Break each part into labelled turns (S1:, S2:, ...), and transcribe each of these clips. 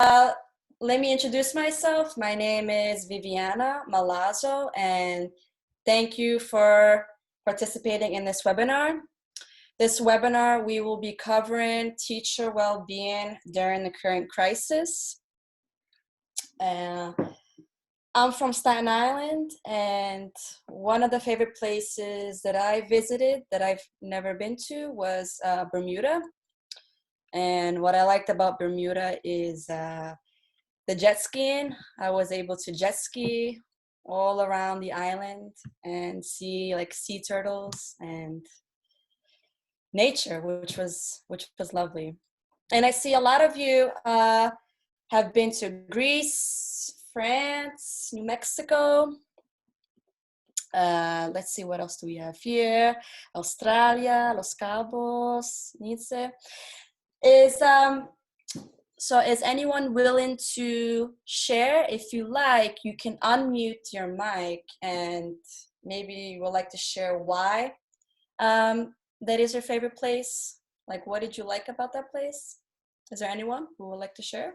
S1: Uh, Let me introduce myself. My name is Viviana Milazzo, and thank you for participating in this webinar. This webinar, we will be covering teacher well-being during the current crisis. I'm from Staten Island, and one of the favorite places that I visited that I've never been to was Bermuda. And what I liked about Bermuda is the jet skiing. I was able to jet ski all around the island and see like sea turtles and nature, which was lovely. And I see a lot of you have been to Greece, France, New Mexico. Let's see, what else do we have here? Australia, Los Cabos, Nice. So is anyone willing to share? If you like, you can unmute your mic and maybe you would like to share why that is your favorite place. Like, what did you like about that place? Is there anyone who would like to share?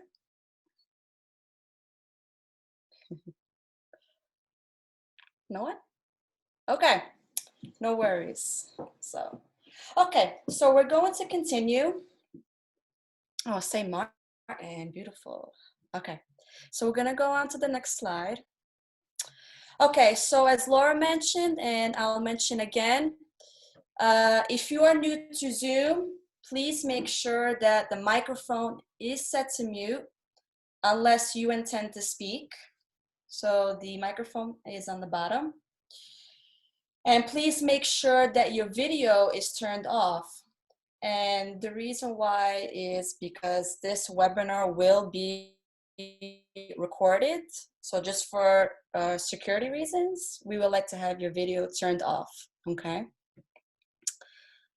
S1: No one? Okay, no worries. So, okay, so we're going to continue. Oh, Saint Martin, beautiful. Okay, so we're gonna go on to the next slide. Okay, so as Laura mentioned, and I'll mention again, if you are new to Zoom, please make sure that the microphone is set to mute unless you intend to speak. So the microphone is on the bottom. And please make sure that your video is turned off. And the reason why is because this webinar will be recorded. So just for security reasons, we would like to have your video turned off, okay?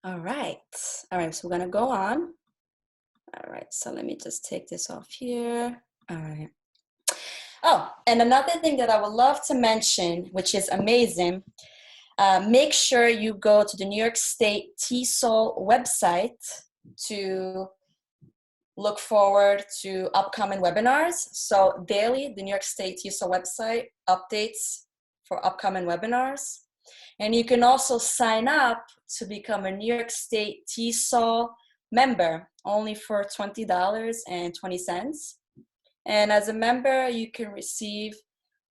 S1: All right, so we're gonna go on. All right, so let me just take this off here. All right. Oh, and another thing that I would love to mention, which is amazing, make sure you go to the New York State TESOL website to look forward to upcoming webinars. So daily, the New York State TESOL website updates for upcoming webinars. And you can also sign up to become a New York State TESOL member, only for $20.20. And as a member, you can receive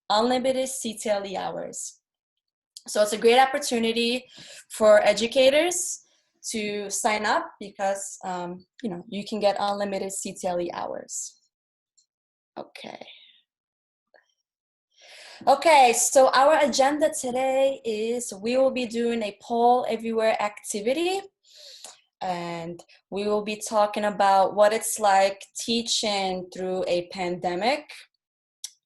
S1: unlimited CTLE hours. So it's a great opportunity for educators to sign up because you can get unlimited CTLE hours. Okay, so our agenda today is we will be doing a poll everywhere activity, and we will be talking about what it's like teaching through a pandemic.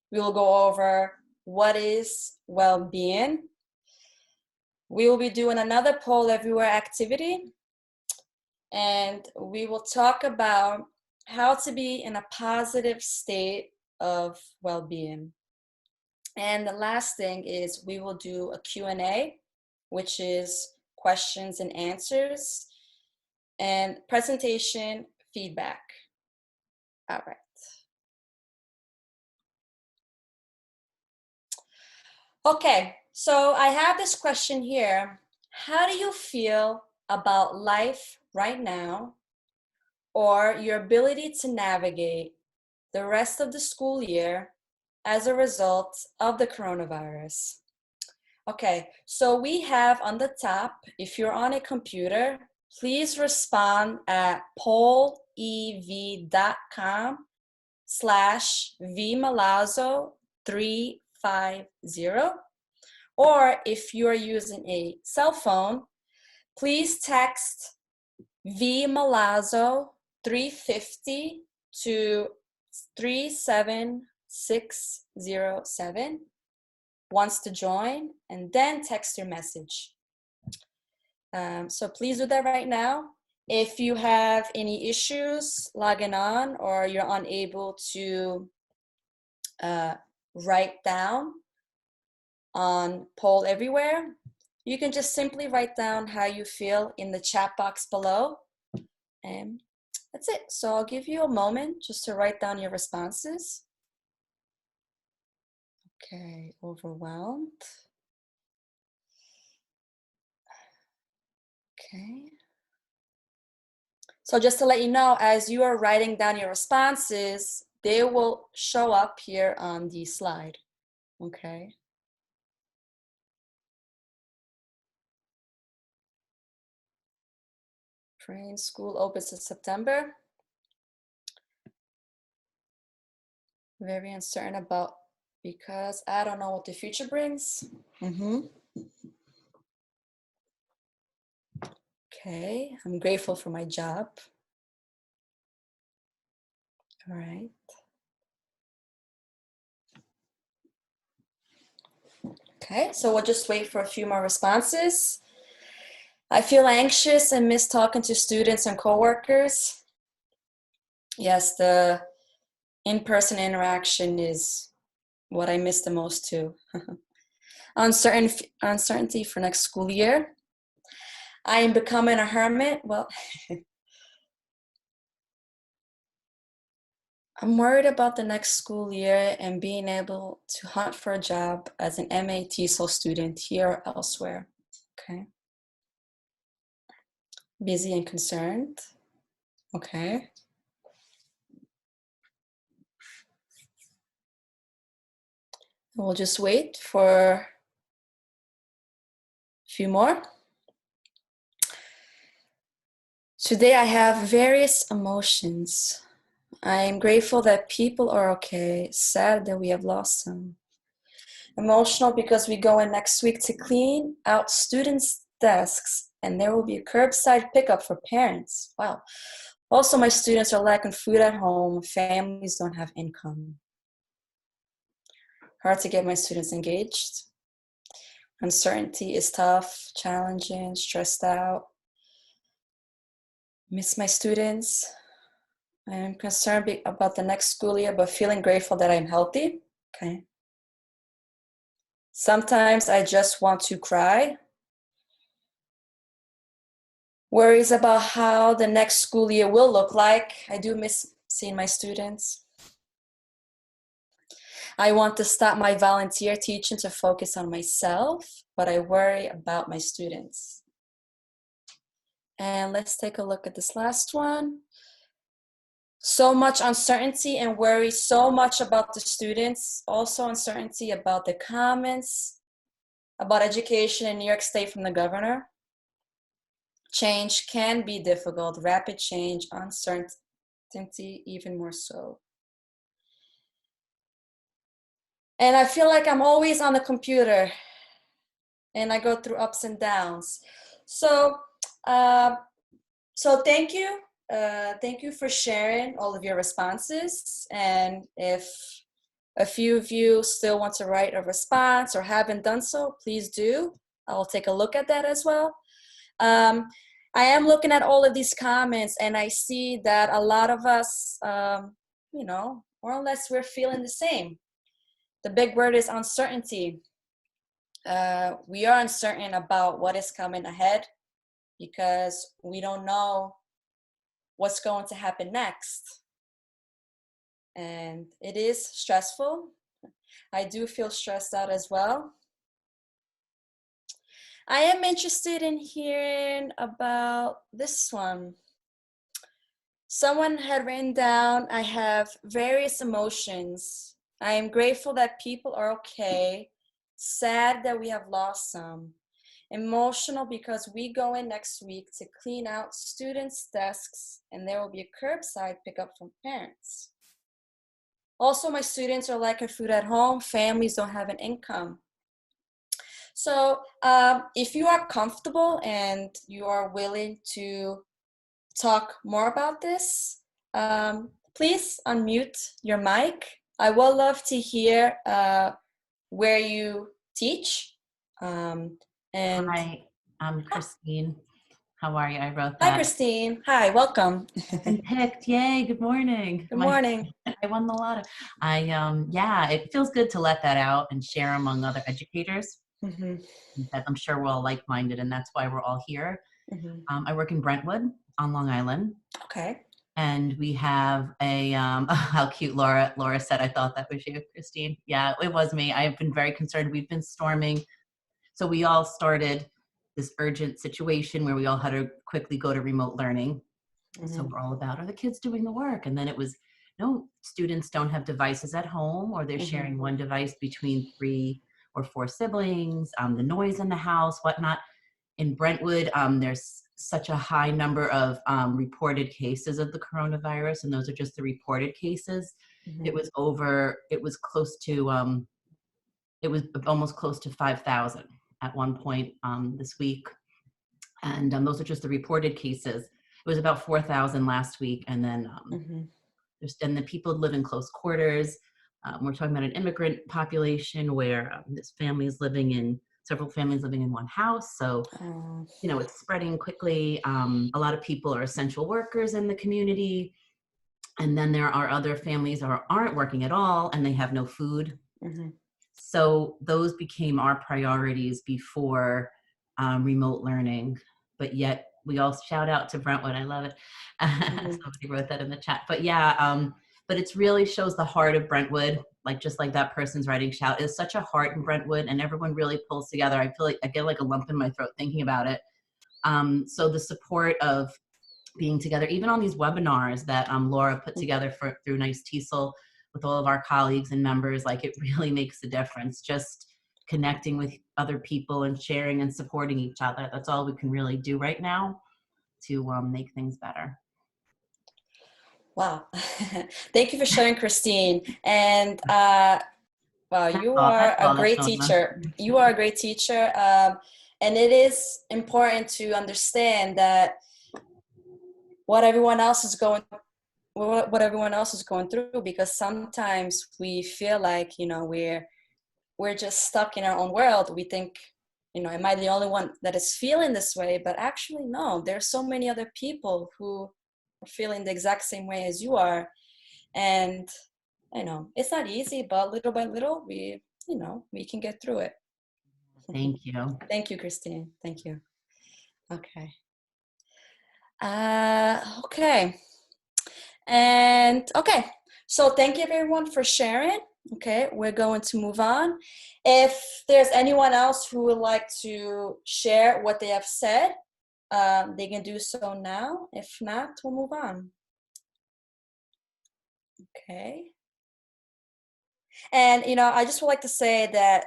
S1: We will go over what is well-being. We will be doing another poll everywhere activity, and we will talk about how to be in a positive state of well-being. And the last thing is we will do a Q&A, which is questions and answers, and presentation feedback. All right. Okay, so I have this question here. How do you feel about life right now, or your ability to navigate the rest of the school year as a result of the coronavirus? Okay, so we have on the top, if you're on a computer, please respond at pollev.com/vmalazzo350. Or if you are using a cell phone, please text vmalazzo350 to 37607. Wants to join, and then text your message. So please do that right now. If you have any issues logging on or you're unable to write down on Poll Everywhere, you can just simply write down how you feel in the chat box below. And That's it. So I'll give you a moment just to write down your responses. Okay, overwhelmed. Okay. So just to let you know, as you are writing down your responses, they will show up here on the slide. Okay. Praying school opens in September. Very uncertain about because I don't know what the future brings. Okay, I'm grateful for my job. All right. Okay, so we'll just wait for a few more responses. I feel anxious and miss talking to students and coworkers. Yes, the in-person interaction is what I miss the most too. Uncertainty for next school year. I am becoming a hermit. Well, I'm worried about the next school year and being able to hunt for a job as an MA TESOL student here or elsewhere. Okay. Busy and concerned. Okay. We'll just wait for a few more. Today I have various emotions. I am grateful that people are okay, sad that we have lost some. Emotional because we go in next week to clean out students' desks and there will be a curbside pickup for parents. Wow. Also, my students are lacking food at home. Families don't have income. Hard to get my students engaged. Uncertainty is tough, challenging, stressed out. Miss my students. I am concerned about the next school year, but feeling grateful that I'm healthy. Okay. Sometimes I just want to cry. Worries about how the next school year will look like. I do miss seeing my students. I want to stop my volunteer teaching to focus on myself, but I worry about my students. And let's take a look at this last one. So much uncertainty and worry so much about the students. Also uncertainty about the comments about education in New York State from the governor. Change can be difficult. Rapid change, uncertainty, even more so. And I feel like I'm always on the computer and I go through ups and downs. So thank you. Thank you for sharing all of your responses. And if a few of you still want to write a response or haven't done so, please do. I will take a look at that as well. I am looking at all of these comments and I see that a lot of us, more or less we're feeling the same. The big word is uncertainty. We are uncertain about what is coming ahead because we don't know what's going to happen next. And it is stressful. I do feel stressed out as well. I am interested in hearing about this one. Someone had written down, I have various emotions. I am grateful that people are okay, sad that we have lost some, emotional because we go in next week to clean out students' desks and there will be a curbside pickup from parents. Also, my students are lacking food at home, families don't have an income. So if you are comfortable and you are willing to talk more about this, please unmute your mic. I would love to hear where you teach.
S2: And Hi, I'm Christine. How are you? I wrote
S1: Hi,
S2: that.
S1: Christine. Hi, welcome.
S2: And picked. Yay, good morning.
S1: Good morning.
S2: I won the lotto. Yeah, it feels good to let that out and share among other educators.
S1: Mm-hmm.
S2: Because I'm sure we're all like-minded and that's why we're all here.
S1: Mm-hmm.
S2: I work in Brentwood on Long Island.
S1: Okay.
S2: And we have a, how cute Laura said, I thought that was you, Christine. Yeah, it was me. I've been very concerned. We've been storming. So we all started this urgent situation where we all had to quickly go to remote learning. So we're all about, are the kids doing the work? And then it was, no, students don't have devices at home, or they're sharing one device between 3 or 4 siblings, the noise in the house, whatnot. In Brentwood, there's such a high number of reported cases of the coronavirus, and those are just the reported cases. It was close to, it was almost close to 5,000 at one point this week. And those are just the reported cases. It was about 4,000 last week. And then and the people live in close quarters. We're talking about an immigrant population where this family is living in, several families living in one house. So, you know, it's spreading quickly. A lot of people are essential workers in the community. And then there are other families that aren't working at all and they have no food. So those became our priorities before remote learning. But yet we all shout out to Brentwood. I love it. Somebody wrote that in the chat. But yeah, but it's really shows the heart of Brentwood. Like just like that person's writing shout, is such a heart in Brentwood, and everyone really pulls together. I feel like I get like a lump in my throat thinking about it. So the support of being together, even on these webinars that Laura put together through Nice TESOL with all of our colleagues and members, like it really makes a difference. Just connecting with other people and sharing and supporting each other. That's all we can really do right now to make things better.
S1: Wow. Thank you for sharing, Christine. And wow, you
S2: That's
S1: are a
S2: all that's
S1: great
S2: going on.
S1: teacher. You are a great teacher. And it is important to understand that what everyone else is going through, because sometimes we feel like, you know, we're just stuck in our own world. We think, you know, am I the only one that is feeling this way? But actually, no, there's so many other people who are feeling the exact same way as you are. And, you know, it's not easy, but little by little, we can get through it.
S2: Thank you.
S1: Thank you, Christine. Thank you. Okay. Okay. And okay. So thank you everyone for sharing. Okay, we're going to move on. If there's anyone else who would like to share what they have said, they can do so now. If not, we'll move on. Okay. And, you know, I just would like to say that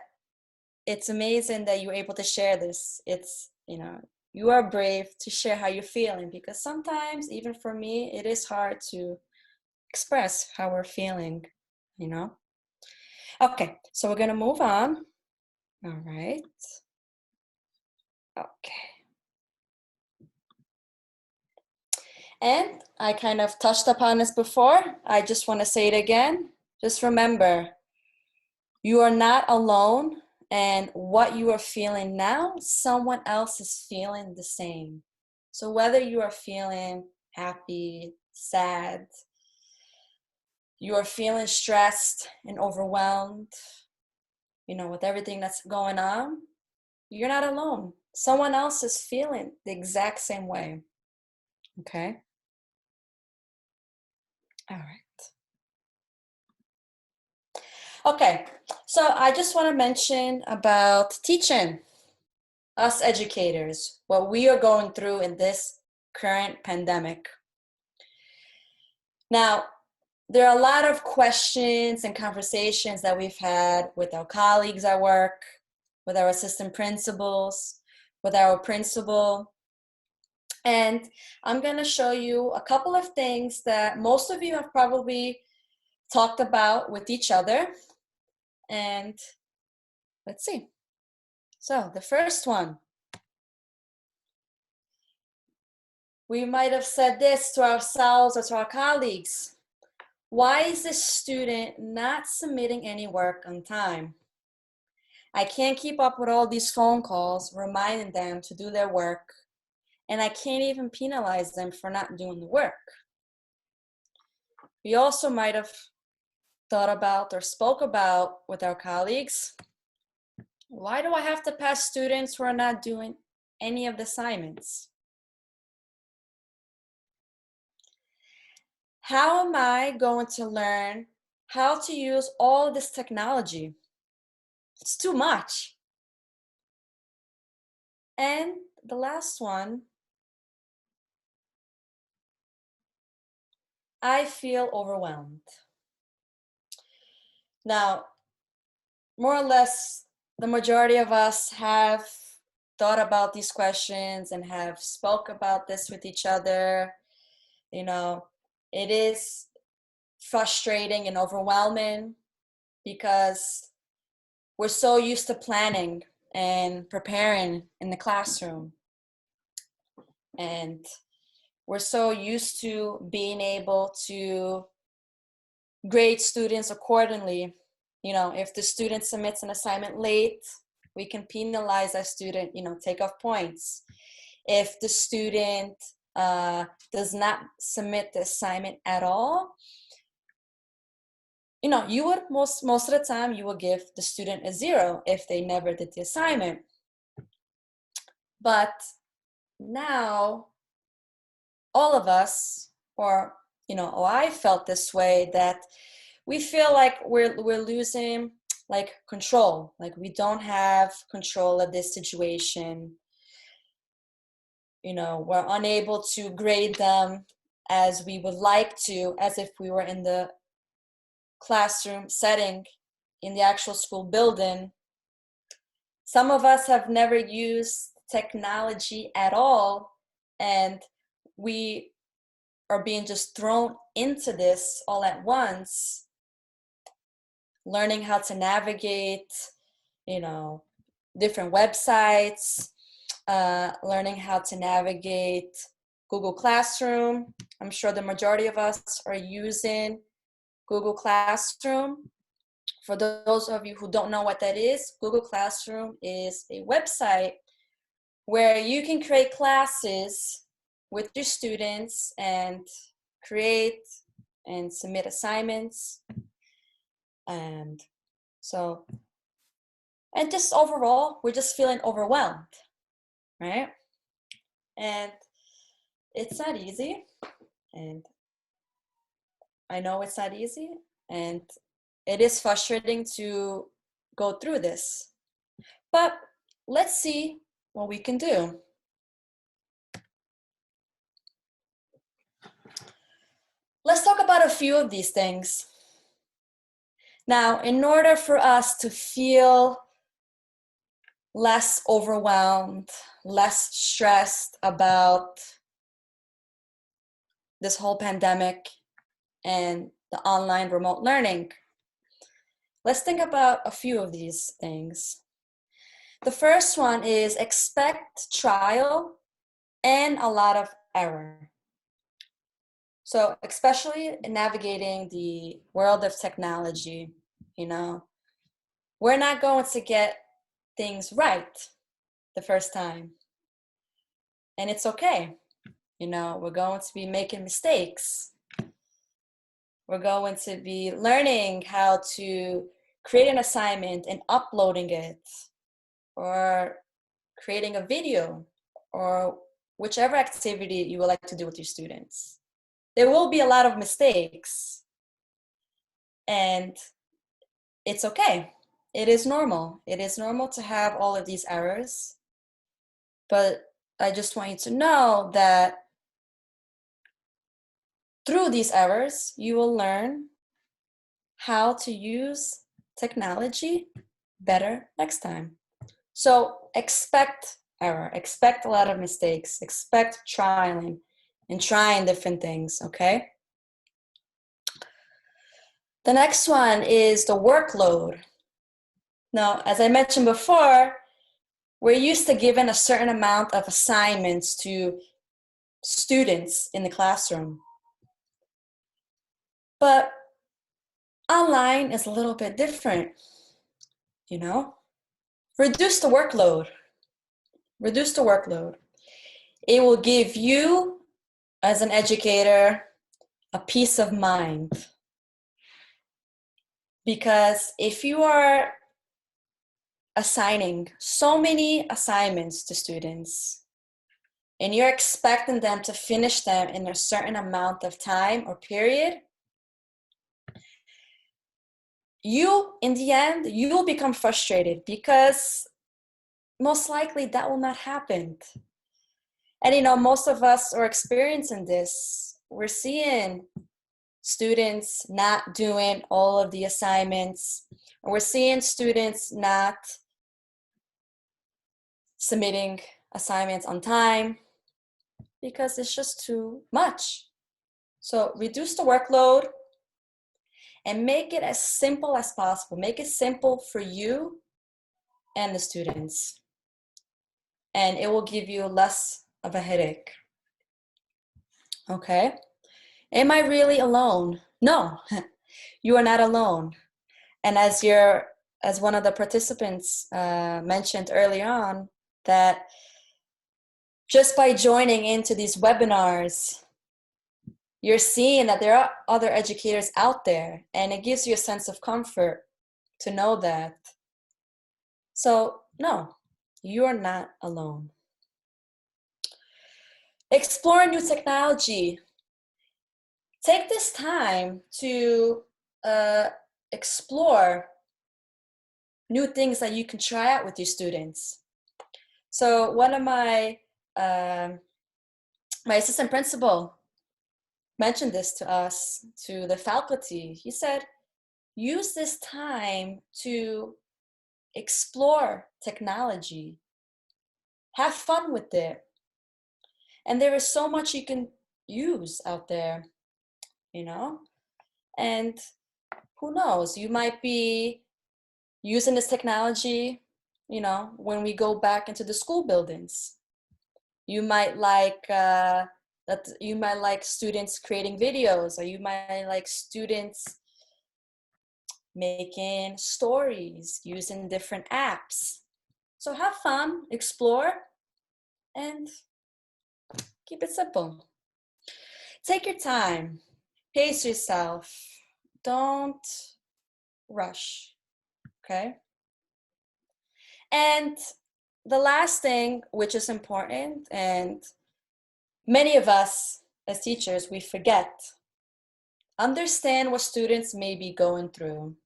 S1: it's amazing that you're able to share this. It's, you know, you are brave to share how you're feeling, because sometimes, even for me, it is hard to express how we're feeling, you know? Okay, so we're gonna move on. All right. Okay. And I kind of touched upon this before. I just want to say it again. Just remember, you are not alone, and what you are feeling now, someone else is feeling the same. So whether you are feeling happy, sad, you are feeling stressed and overwhelmed, you know, with everything that's going on, you're not alone. Someone else is feeling the exact same way. Okay? All right. Okay, so I just want to mention about teaching, us educators, what we are going through in this current pandemic. Now, there are a lot of questions and conversations that we've had with our colleagues at work, with our assistant principals, with our principal. And I'm going to show you a couple of things that most of you have probably talked about with each other. And let's see. So the first one, we might have said this to ourselves or to our colleagues. Why is this student not submitting any work on time? I can't keep up with all these phone calls reminding them to do their work, and I can't even penalize them for not doing the work. We also might have thought about or spoke about with our colleagues, why do I have to pass students who are not doing any of the assignments? how am I going to learn how to use all of this technology? It's too much. And the last one, I feel overwhelmed. Now, more or less, the majority of us have thought about these questions and have spoke about this with each other. You know, it is frustrating and overwhelming because we're so used to planning and preparing in the classroom. And we're so used to being able to grade students accordingly. You know, if the student submits an assignment late, we can penalize that student, take off points. If the student does not submit the assignment at all, you would most of the time you will give the student a 0 if they never did the assignment. But now all of us, or I felt this way, that we feel like we're losing like control, like we don't have control of this situation. We're unable to grade them as we would like to, as if we were in the classroom setting in the actual school building. Some of us have never used technology at all, and we are being just thrown into this all at once, learning how to navigate, different websites, learning how to navigate Google Classroom. I'm sure the majority of us are using Google Classroom. For those of you who don't know what that is, Google Classroom is a website where you can create classes with your students and create and submit assignments. And just overall, we're just feeling overwhelmed, right? And it's not easy. And I know it's not easy. And it is frustrating to go through this. But let's see what we can do. Let's talk about a few of these things. Now, in order for us to feel less overwhelmed, less stressed about this whole pandemic and the online remote learning, let's think about a few of these things. The first one is expect trial and a lot of error. So especially in navigating the world of technology, we're not going to get things right the first time. And it's okay. We're going to be making mistakes. We're going to be learning how to create an assignment and uploading it, or creating a video, or whichever activity you would like to do with your students. There will be a lot of mistakes, and it's okay. It is normal. It is normal to have all of these errors, but I just want you to know that through these errors, you will learn how to use technology better next time. So expect error, expect a lot of mistakes, expect trialing and trying different things, okay? The next one is the workload. Now, as I mentioned before, we're used to giving a certain amount of assignments to students in the classroom. But online is a little bit different, Reduce the workload. Reduce the workload. It will give you, as an educator, a peace of mind. Because if you are assigning so many assignments to students, and you're expecting them to finish them in a certain amount of time or period, you, in the end, you will become frustrated because most likely that will not happen. And, most of us are experiencing this. We're seeing students not doing all of the assignments, or we're seeing students not submitting assignments on time because it's just too much. So reduce the workload and make it as simple as possible. Make it simple for you and the students. And it will give you less of a headache. Okay? Am I really alone? No, you are not alone. And as one of the participants mentioned early on, that just by joining into these webinars, you're seeing that there are other educators out there, and it gives you a sense of comfort to know that. So, no, you are not alone. Explore new technology. Take this time to explore new things that you can try out with your students. So one of my assistant principal mentioned this to us, to the faculty. He said, use this time to explore technology. Have fun with it. And there is so much you can use out there, and who knows, you might be using this technology, when we go back into the school buildings. You might like students creating videos, or you might like students making stories using different apps. So have fun, explore, and keep it simple. Take your time, pace yourself, don't rush, okay? And the last thing, which is important, and many of us as teachers, we forget, understand what students may be going through.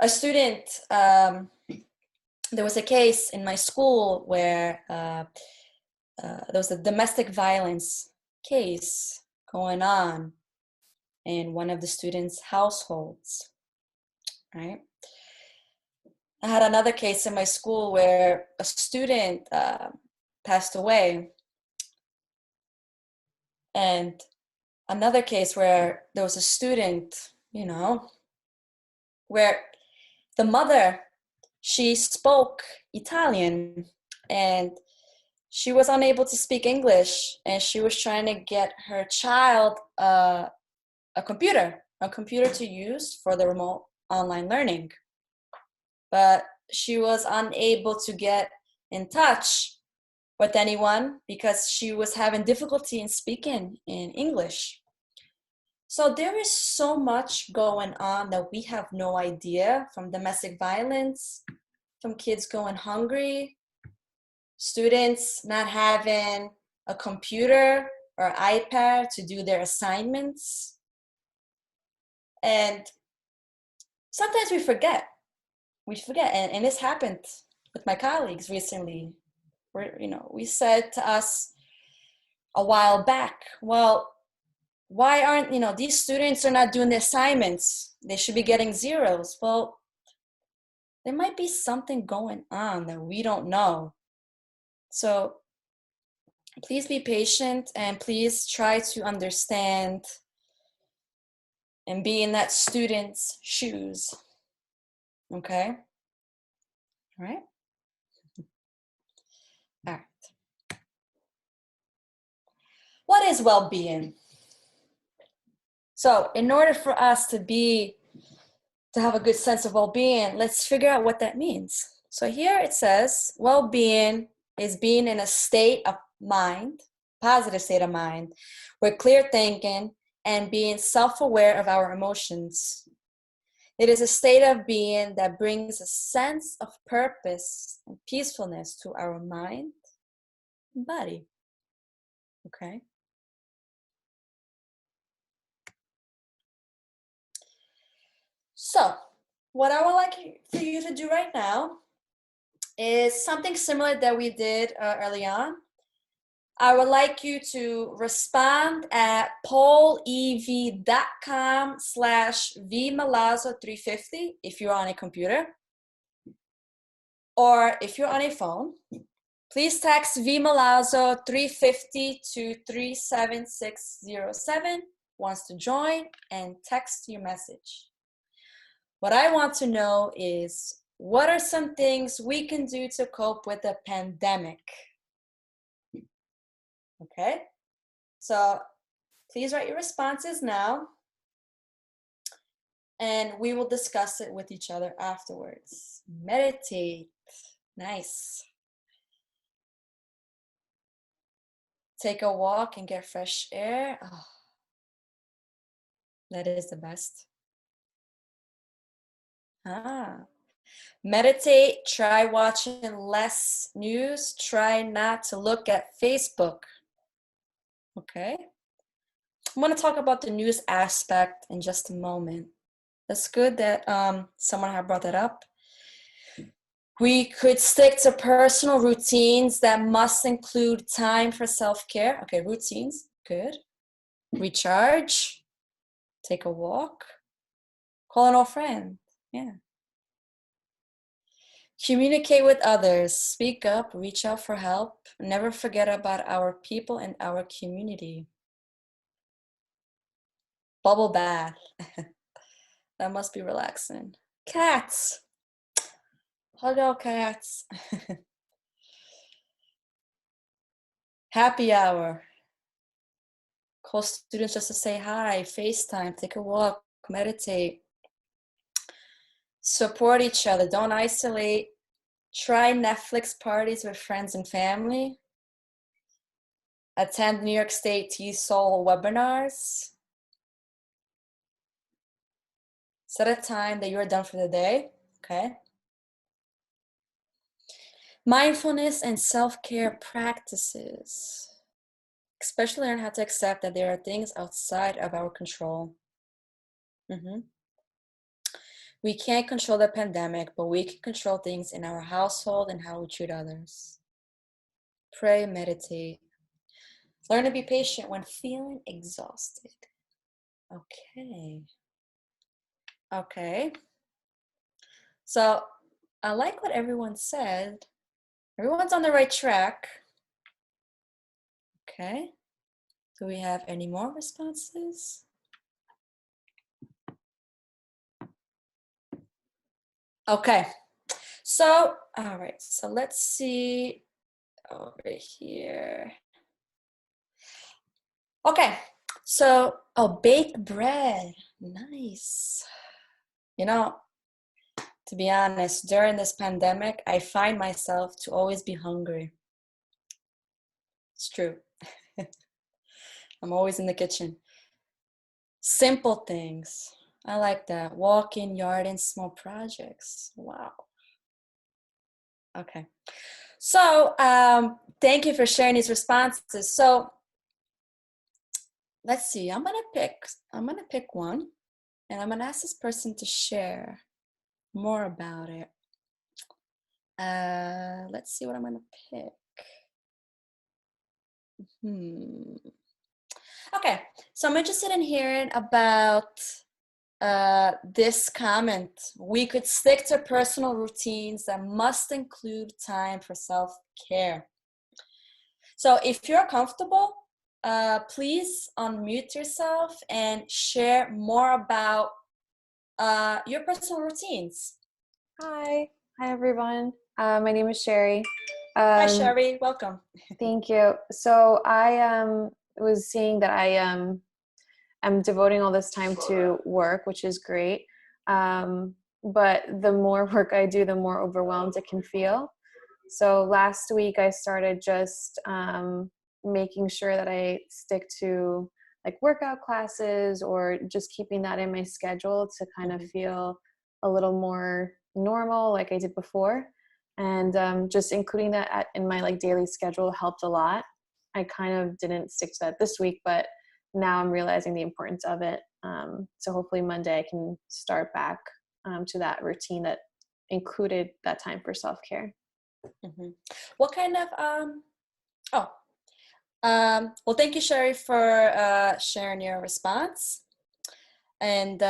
S1: A student, there was a case in my school where there was a domestic violence case going on in one of the students' households, right? I had another case in my school where a student passed away, and another case where there was a student, where the mother, she spoke Italian and she was unable to speak English, and she was trying to get her child a computer to use for the remote online learning. But she was unable to get in touch with anyone because she was having difficulty in speaking in English. So there is so much going on that we have no idea, from domestic violence, from kids going hungry, students not having a computer or iPad to do their assignments. And sometimes we forget, and this happened with my colleagues recently, where, we said to us a while back, well, why aren't, these students are not doing the assignments? They should be getting zeros. Well, there might be something going on that we don't know. So please be patient, and please try to understand and be in that student's shoes. Okay? All right? All right. What is well-being? So in order for us to have a good sense of well-being, let's figure out what that means. So here it says, well-being is being in a state of mind, positive state of mind, with clear thinking and being self-aware of our emotions. It is a state of being that brings a sense of purpose and peacefulness to our mind and body. Okay? So, what I would like for you to do right now is something similar that we did early on. I would like you to respond at polev.com/vmalazzo350 if you're on a computer. Or if you're on a phone, please text vmalazzo 350 to 37607 wants to join and text your message. What I want to know is, what are some things we can do to cope with the pandemic? Okay, so please write your responses now, and we will discuss it with each other afterwards. Meditate. Nice. Take a walk and get fresh air. Oh, that is the best. Meditate. Try watching less news. Try not to look at Facebook. Okay. I'm going to talk about the news aspect in just a moment. That's good that someone had brought that up. We could stick to personal routines that must include time for self-care. Okay, routines, good. Recharge, take a walk, call an old friend, yeah. Communicate with others, speak up, reach out for help. Never forget about our people and our community. Bubble bath. That must be relaxing. Cats. Hug out cats. Happy hour. Call students just to say hi, FaceTime, take a walk, meditate. Support each other, don't isolate. Try Netflix parties with friends and family. Attend New York State T-Soul webinars. Set a time that you're done for the day, okay? Mindfulness and self-care practices. Especially learn how to accept that there are things outside of our control. We can't control the pandemic, but we can control things in our household and how we treat others. Pray, meditate. Learn to be patient when feeling exhausted. Okay. Okay. So I like what everyone said. Everyone's on the right track. Okay. Do we have any more responses? Okay. So, all right. So let's see over here. Okay. So, baked bread. Nice. You know, to be honest, during this pandemic, I find myself to always be hungry. It's true. I'm always in the kitchen. Simple things. I like that. Walking, yard, and small projects. Wow. Okay. So thank you for sharing these responses. So let's see. I'm gonna pick one, and I'm gonna ask this person to share more about it. Let's see what I'm gonna pick. Okay, so I'm interested in hearing about this comment. We could stick to personal routines that must include time for self-care. So if you're comfortable, please unmute yourself and share more about your personal routines.
S3: Hi everyone. My name is Sherry.
S1: Hi, Sherry. Welcome.
S3: Thank you. So I was seeing that I'm devoting all this time to work, which is great. But the more work I do, the more overwhelmed it can feel. So last week I started just making sure that I stick to like workout classes or just keeping that in my schedule to kind of feel a little more normal like I did before. And just including that in my like daily schedule helped a lot. I kind of didn't stick to that this week, but now I'm realizing the importance of it. So hopefully Monday I can start back to that routine that included that time for self-care.
S1: Mm-hmm. What kind of well, thank you, Sherry, for sharing your response. And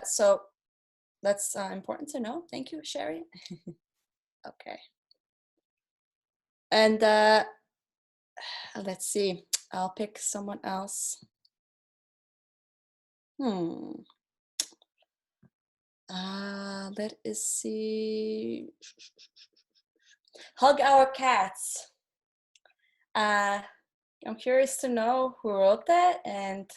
S1: so that's important to know. Thank you, Sherry. Okay. And let's see. I'll pick someone else. Let us see. Hug our cats. I'm curious to know who wrote that, and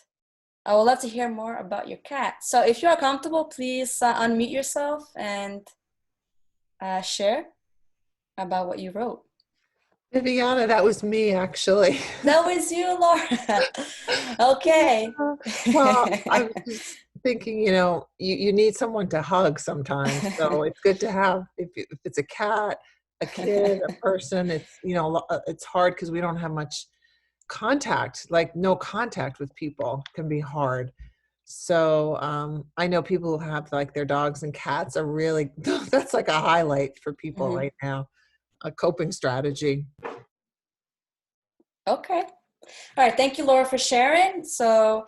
S1: I would love to hear more about your cat. So if you are comfortable, please unmute yourself and share about what you wrote.
S4: Viviana, that was me actually.
S1: That was you, Laura. Okay.
S4: Well, I was just thinking, you need someone to hug sometimes. So it's good to have, if it's a cat, a kid, a person, it's hard because we don't have much contact, like no contact with people can be hard. So I know people who have like their dogs and cats are really, that's like a highlight for people
S1: Mhm.
S4: right now, a coping strategy.
S1: Okay. All right. Thank you, Laura, for sharing. So,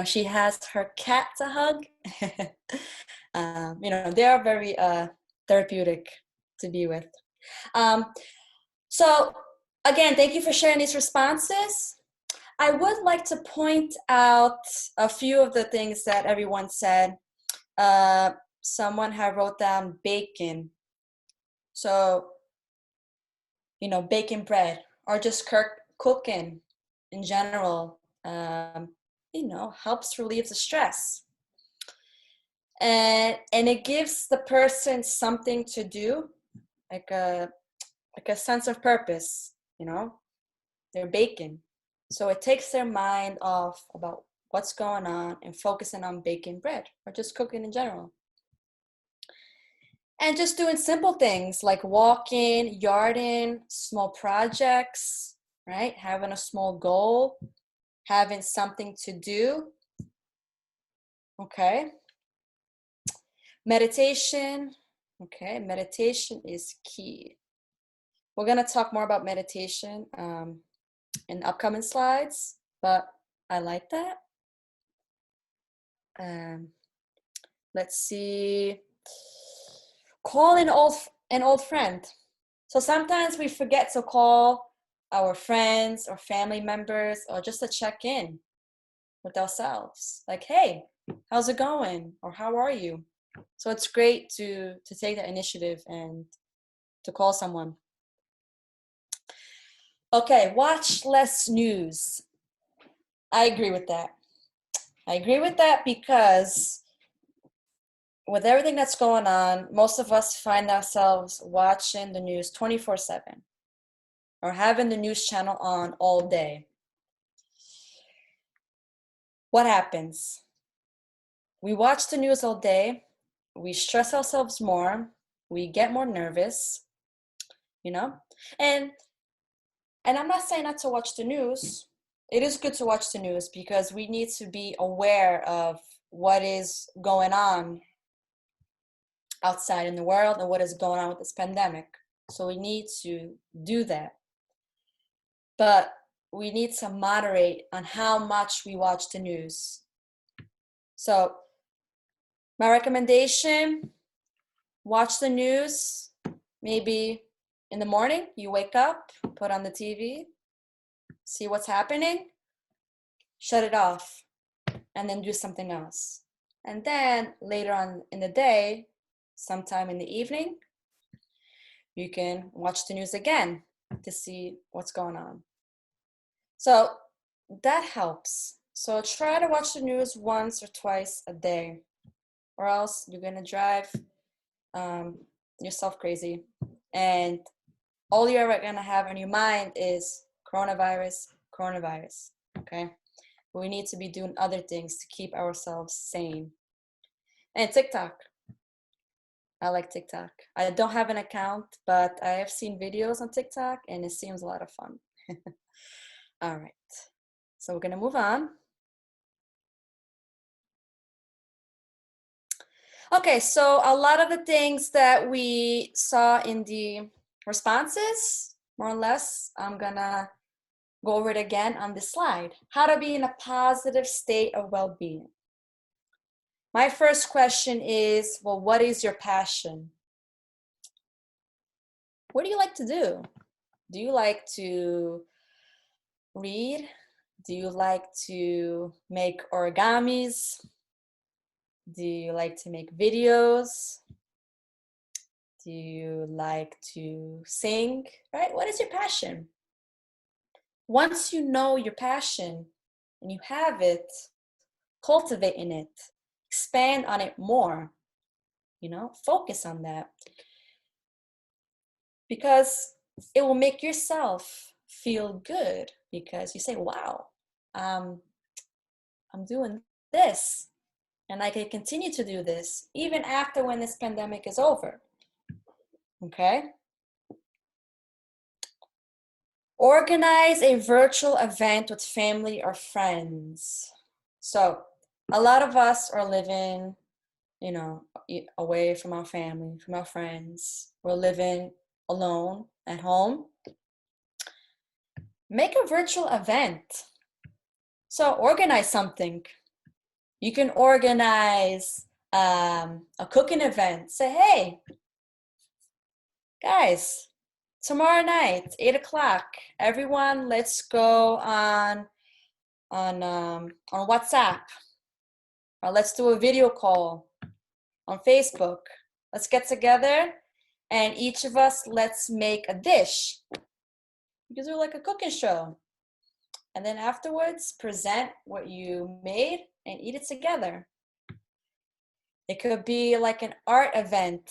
S1: she has her cat to hug. They are very therapeutic to be with. So, again, thank you for sharing these responses. I would like to point out a few of the things that everyone said. Someone had wrote down bacon. So, baking bread or just cooking in general, helps relieve the stress. And it gives the person something to do, like a sense of purpose, they're baking. So it takes their mind off about what's going on and focusing on baking bread or just cooking in general. And just doing simple things like walking, yarding, small projects, right? Having a small goal, having something to do. Okay. Meditation. Okay, meditation is key. We're going to talk more about meditation in upcoming slides, but I like that. Let's see. Call an old friend. So sometimes we forget to call our friends or family members or just to check in with ourselves. Like, hey, how's it going? Or how are you? So it's great to take that initiative and to call someone. Okay, watch less news. I agree with that. I agree with that because with everything that's going on, most of us find ourselves watching the news 24/7 or having the news channel on all day. What happens? We watch the news all day, we stress ourselves more, we get more nervous, and I'm not saying not to watch the news. It is good to watch the news because we need to be aware of what is going on outside in the world and what is going on with this pandemic. So we need to do that. But we need to moderate on how much we watch the news. So my recommendation, watch the news maybe in the morning. You wake up, put on the TV, see what's happening, shut it off, and then do something else. And then later on in the day, sometime in the evening, you can watch the news again to see what's going on. So that helps. So try to watch the news once or twice a day, or else you're going to drive yourself crazy. And all you're going to have on your mind is coronavirus, okay? We need to be doing other things to keep ourselves sane. And TikTok. I like TikTok. I don't have an account, but I have seen videos on TikTok and it seems a lot of fun. All right. So we're going to move on. Okay, so a lot of the things that we saw in the responses, more or less, I'm going to go over it again on this slide. How to be in a positive state of well-being. My first question is, well, what is your passion? What do you like to do? Do you like to read? Do you like to make origamis? Do you like to make videos? Do you like to sing? Right? What is your passion? Once you know your passion and you have it, cultivate in it, expand on it more, focus on that. Because it will make yourself feel good because you say, wow, I'm doing this and I can continue to do this even after when this pandemic is over. Okay? Organize a virtual event with family or friends. So a lot of us are living, away from our family, from our friends. We're living alone at home. Make a virtual event. So organize something. You can organize a cooking event. Say, hey, guys, tomorrow night, 8:00, everyone, let's go on WhatsApp, or let's do a video call on Facebook. Let's get together, and each of us, let's make a dish. You can do like a cooking show, and then afterwards, present what you made and eat it together. It could be like an art event.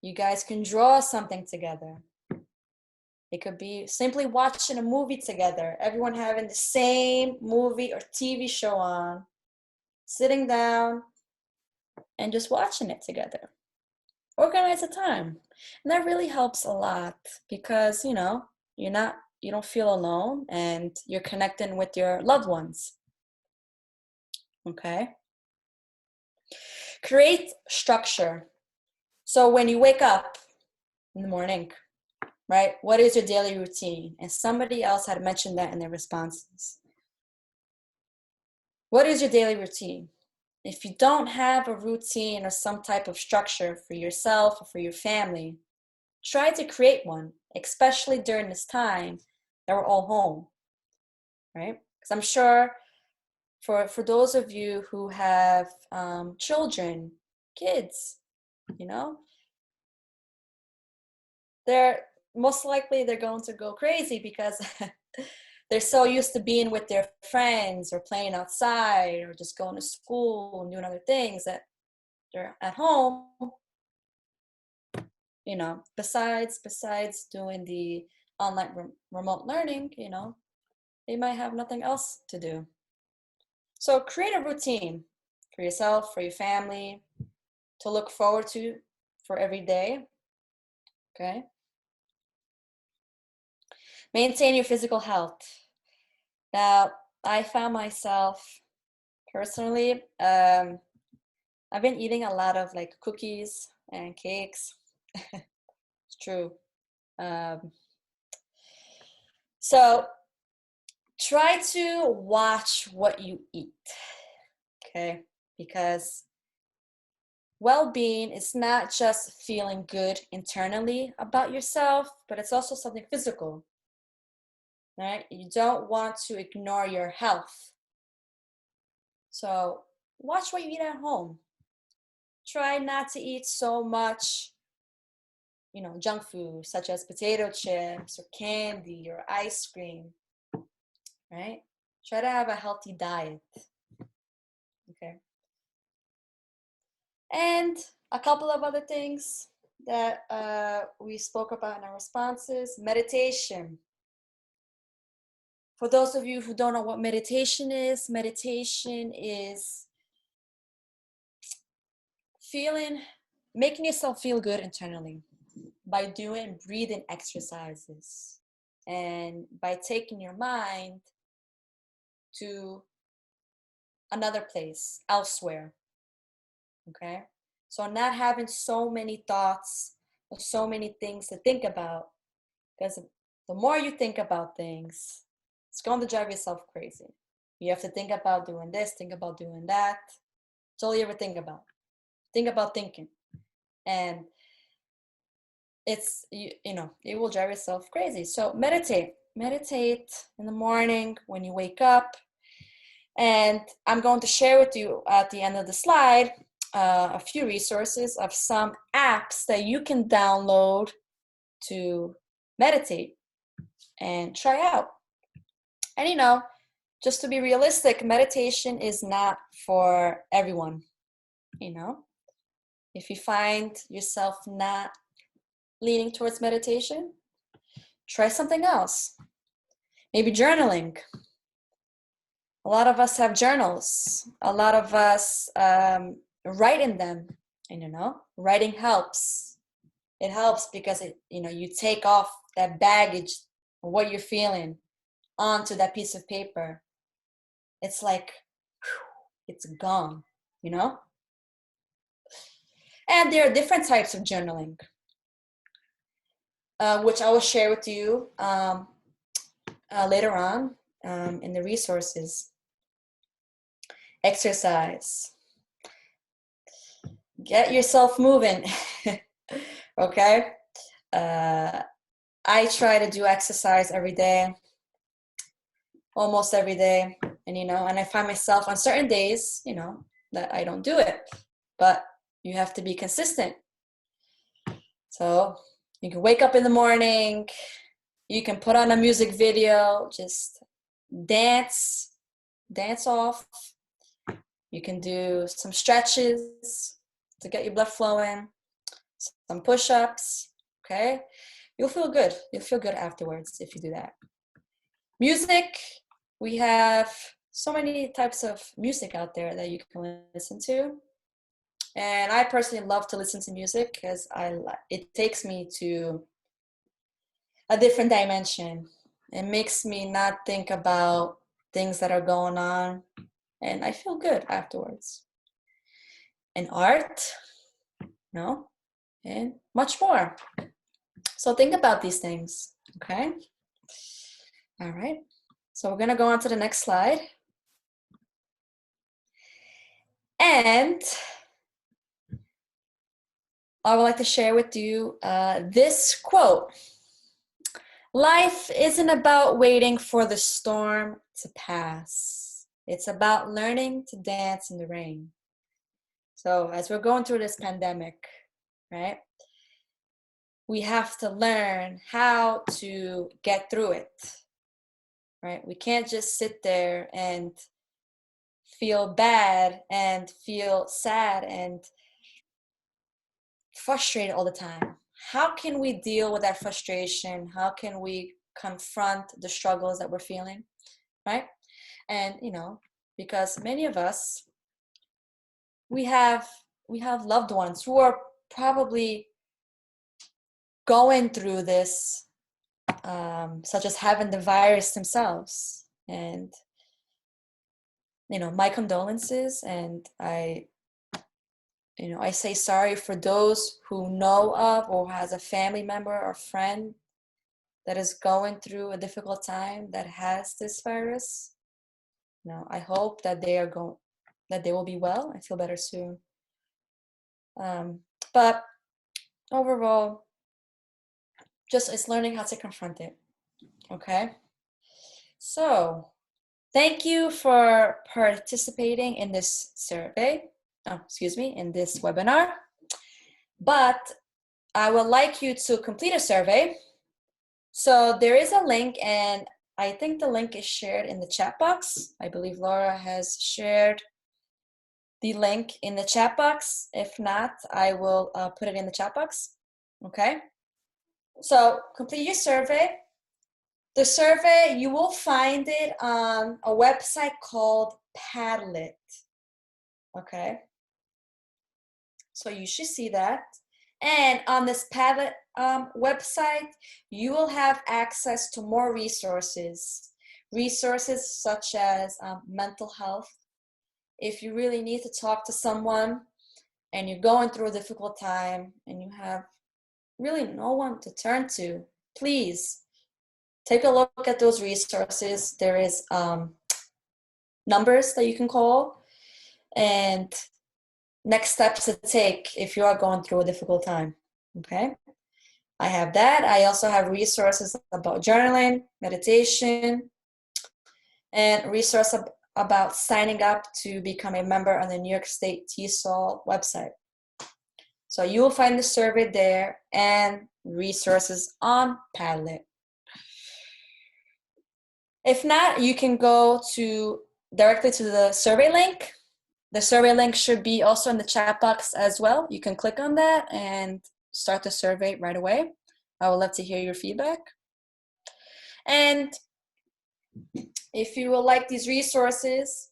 S1: You guys can draw something together. It could be simply watching a movie together, everyone having the same movie or TV show on, sitting down and just watching it together. Organize a time. And that really helps a lot because, you don't feel alone and you're connecting with your loved ones. Okay? Create structure. So when you wake up in the morning, right? What is your daily routine? And somebody else had mentioned that in their responses. What is your daily routine? If you don't have a routine or some type of structure for yourself or for your family, try to create one, especially during this time that we're all home, right? Because I'm sure for those of you who have children, kids, they're most likely they're going to go crazy because they're so used to being with their friends or playing outside or just going to school and doing other things that they're at home, besides doing the online remote learning, they might have nothing else to do. So create a routine for yourself, for your family, to look forward to for every day, okay? Maintain your physical health. Now, I found myself personally, I've been eating a lot of like cookies and cakes. It's true. So try to watch what you eat, okay? Because well-being is not just feeling good internally about yourself, but it's also something physical, right? You don't want to ignore your health. So watch what you eat at home. Try not to eat so much, junk food, such as potato chips or candy or ice cream, right? Try to have a healthy diet, okay? And a couple of other things that we spoke about in our responses. Meditation. For those of you who don't know what meditation is feeling making yourself feel good internally by doing breathing exercises and by taking your mind to another place, elsewhere. Okay? So not having so many thoughts or so many things to think about, because the more you think about things, it's going to drive yourself crazy. You have to think about doing this, think about doing that. That's all you ever think about. Think about thinking. And it's, you know, it will drive yourself crazy. So meditate in the morning when you wake up. And I'm going to share with you at the end of the slide a few resources of some apps that you can download to meditate and try out. And you know, just to be realistic, meditation is not for everyone. You know, if you find yourself not leaning towards meditation, try something else. Maybe journaling. A lot of us have journals. A lot of us write in them. And you know, writing helps. It helps because it, you know, you take off that baggage of what you're feeling onto that piece of paper. It's like, whew, it's gone, you know? And there are different types of journaling, which I will share with you later on in the resources. Exercise. Get yourself moving, okay? I try to do exercise every day, almost every day, and you know, and I find myself on certain days, you know, that I don't do it, but you have to be consistent. So you can wake up in the morning, you can put on a music video, just dance off. You can do some stretches to get your blood flowing, some push-ups, okay? You'll feel good. You'll feel good afterwards if you do that. Music, we have so many types of music out there that you can listen to. And I personally love to listen to music because it takes me to a different dimension. It makes me not think about things that are going on, and I feel good afterwards. And art, no, and much more. So think about these things, okay? All right. So we're gonna go on to the next slide. And I would like to share with you this quote. Life isn't about waiting for the storm to pass. It's about learning to dance in the rain. So as we're going through this pandemic, right, we have to learn how to get through it, right? We can't just sit there and feel bad and feel sad and frustrated all the time. How can we deal with that frustration? How can we confront the struggles that we're feeling, right? And you know, because many of us, we have loved ones who are probably going through this, such as having the virus themselves. And you know, my condolences, and I say sorry for those who know of or has a family member or friend that is going through a difficult time that has this virus. You know, I hope that they will be well and feel better soon. But overall, just it's learning how to confront it. Okay. So thank you for participating in this survey. In this webinar. But I would like you to complete a survey. So there is a link, and I think the link is shared in the chat box. I believe Laura has shared the link in the chat box. If not, I will put it in the chat box. Okay. So complete your survey. The survey, you will find it on a website called Padlet. Okay. So you should see that. And on this Padlet website, you will have access to more resources. Resources such as mental health. If you really need to talk to someone and you're going through a difficult time and you have really no one to turn to, please take a look at those resources. There is numbers that you can call and next steps to take if you are going through a difficult time. Okay, I have that. I also have resources about journaling, meditation, and resource about signing up to become a member on the New York State TESOL website. So you will find the survey there and resources on Padlet. If not, you can go directly to the survey link. The survey link should be also in the chat box as well. You can click on that and start the survey right away. I would love to hear your feedback. And if you would like these resources,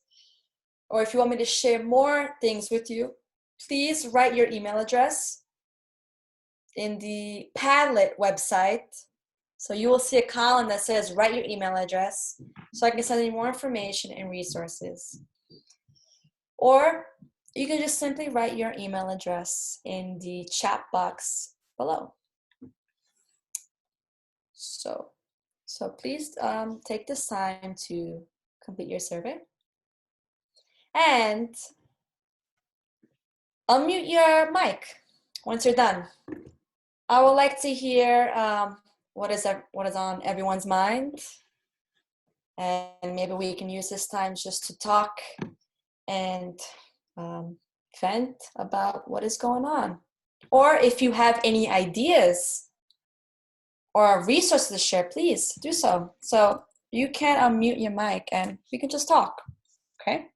S1: or if you want me to share more things with you, please write your email address in the Padlet website. So you will see a column that says write your email address so I can send you more information and resources. Or you can just simply write your email address in the chat box below. So please take this time to complete your survey. And unmute your mic once you're done. I would like to hear what is on everyone's mind. And maybe we can use this time just to talk and vent about what is going on. Or if you have any ideas or resources to share, please do so. So you can unmute your mic and we can just talk, okay?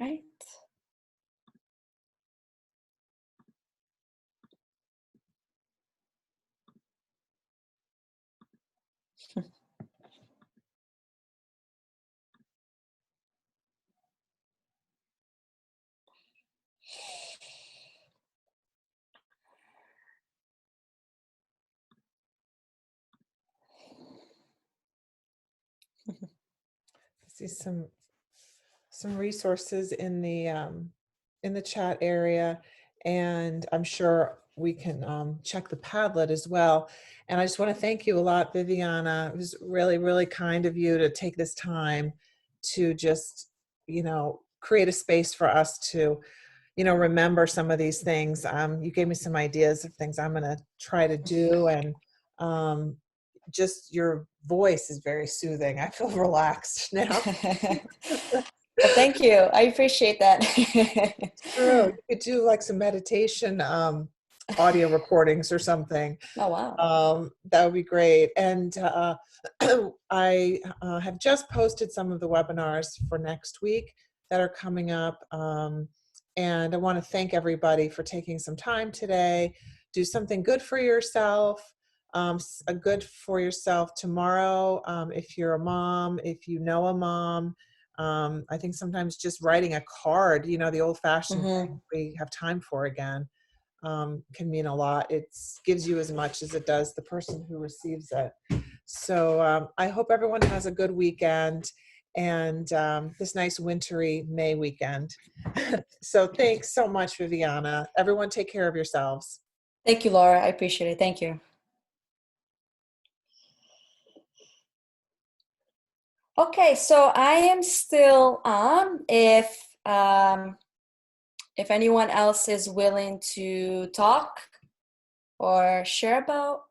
S1: Right.
S4: I see some resources in the chat area, and I'm sure we can check the Padlet as well. And I just want to thank you a lot, Viviana. It was really, really kind of you to take this time to just, create a space for us to, remember some of these things. You gave me some ideas of things I'm going to try to do, and just your voice is very soothing. I feel relaxed now.
S1: Well, thank you. I appreciate that.
S4: True. You could do like some meditation audio recordings or something.
S1: Oh, wow.
S4: That would be great. And I have just posted some of the webinars for next week that are coming up. And I want to thank everybody for taking some time today. Do something good for yourself. A good for yourself tomorrow. If you're a mom, if you know a mom, I think sometimes just writing a card, the old-fashioned thing we have time for again, can mean a lot. It gives you as much as it does the person who receives it. So I hope everyone has a good weekend and this nice wintry May weekend. So thanks so much, Viviana. Everyone take care of yourselves.
S1: Thank you, Laura. I appreciate it. Thank you. Okay, so I am still on. If anyone else is willing to talk or share about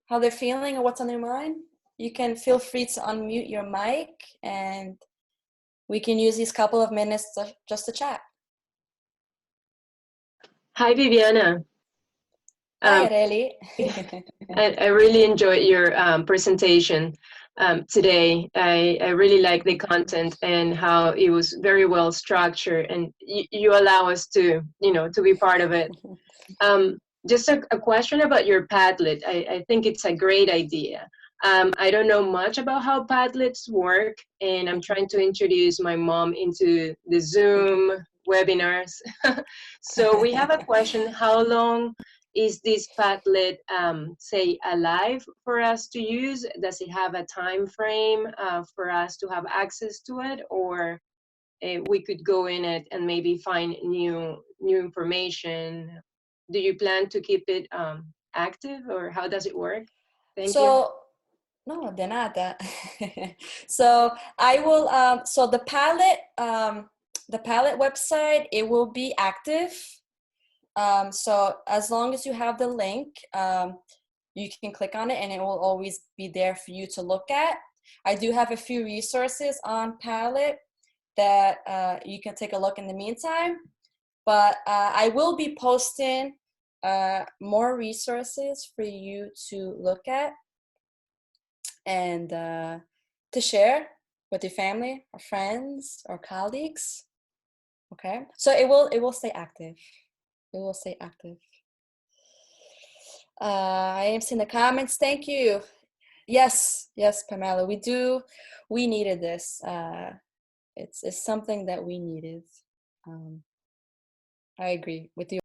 S1: how they're feeling or what's on their mind, you can feel free to unmute your mic and we can use these couple of minutes just to chat.
S5: Hi, Viviana.
S1: Hi, Areli.
S5: I really enjoyed your presentation today. I really like the content and how it was very well structured, and you allow us to, to be part of it. Just a question about your Padlet. I think it's a great idea. I don't know much about how Padlets work, and I'm trying to introduce my mom into the Zoom webinars. So we have a question: how long is this Padlet, say, alive for us to use? Does it have a time frame for us to have access to it, or we could go in it and maybe find new information? Do you plan to keep it active, or how does it work? Thank you.
S1: So, no, de nada. So I will, so the Padlet website, it will be active. So as long as you have the link, you can click on it and it will always be there for you to look at. I do have a few resources on Padlet that you can take a look in the meantime, but I will be posting more resources for you to look at and to share with your family or friends or colleagues. Okay, so it will stay active. It will stay active. I am seeing the comments. Thank you. Yes, Pamela, we needed this. It's something that we needed. I agree with you